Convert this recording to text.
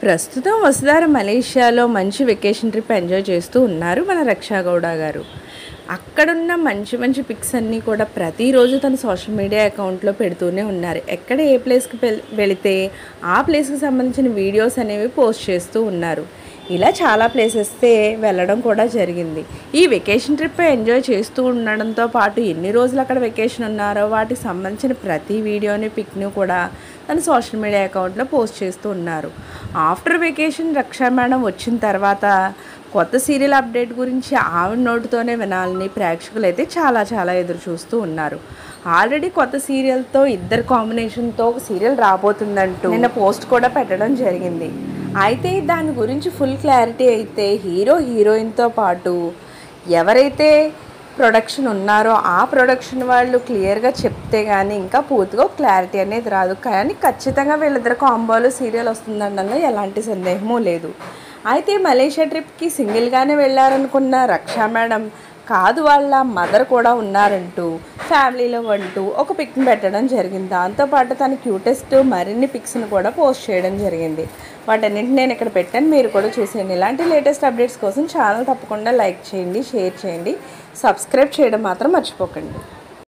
ప్రస్తుతం వసుధార మలేషియాలో మంచి వెకేషన్ ట్రిప్ ఎంజాయ్ చేస్తూ ఉన్నారు మన రక్షా గౌడ గారు. అక్కడున్న మంచి మంచి పిక్స్ అన్నీ కూడా ప్రతిరోజు తన సోషల్ మీడియా అకౌంట్లో పెడుతూనే ఉన్నారు. ఎక్కడ ఏ ప్లేస్కి వెళితే ఆ ప్లేస్కి సంబంధించిన వీడియోస్ అనేవి పోస్ట్ చేస్తూ ఉన్నారు. ఇలా చాలా ప్లేసెస్కి వెళ్ళడం కూడా జరిగింది. ఈ వెకేషన్ ట్రిప్ ఎంజాయ్ చేస్తూ ఉండడంతో పాటు ఎన్ని రోజులు అక్కడ వెకేషన్ ఉన్నారో వాటికి సంబంధించిన ప్రతి వీడియోని పిక్ని కూడా తన సోషల్ మీడియా అకౌంట్లో పోస్ట్ చేస్తూ ఉన్నారు. ఆఫ్టర్ వెకేషన్ రక్షా మేడం వచ్చిన తర్వాత కొత్త సీరియల్ అప్డేట్ గురించి ఆవిడ నోటితోనే వినాలని ప్రేక్షకులు అయితే చాలా ఎదురు చూస్తూ ఉన్నారు. ఆల్రెడీ కొత్త సీరియల్తో ఇద్దరు కాంబినేషన్తో ఒక సీరియల్ రాబోతుందంటూ నిన్న పోస్ట్ కూడా పెట్టడం జరిగింది. అయితే దాని గురించి ఫుల్ క్లారిటీ అయితే హీరోయిన్తో పాటు ఎవరైతే ప్రొడక్షన్ ఉన్నారో ఆ ప్రొడక్షన్ వాళ్ళు క్లియర్గా చెప్తే కానీ ఇంకా పూర్తిగా క్లారిటీ అనేది రాదు. కానీ ఖచ్చితంగా వీళ్ళిద్దరు కాంబోలో సీరియల్ వస్తుందనడంలో ఎలాంటి సందేహమూ లేదు. అయితే మలేషియా ట్రిప్కి సింగిల్గానే వెళ్ళారనుకున్న రక్షా మేడం కాదు, వాళ్ళ మదర్ కూడా ఉన్నారంటూ ఫ్యామిలీలో అంటూ ఒక పిక్ని పెట్టడం జరిగింది. దాంతోపాటు తన క్యూటెస్ట్ మరిన్ని పిక్స్ని కూడా పోస్ట్ చేయడం జరిగింది. వాటన్నింటిని నేను ఇక్కడ పెట్టాను, మీరు కూడా చూసేయండి. ఇలాంటి లేటెస్ట్ అప్డేట్స్ కోసం ఛానల్ తప్పకుండా లైక్ చేయండి, షేర్ చేయండి, సబ్స్క్రైబ్ చేయడం మాత్రం మర్చిపోకండి.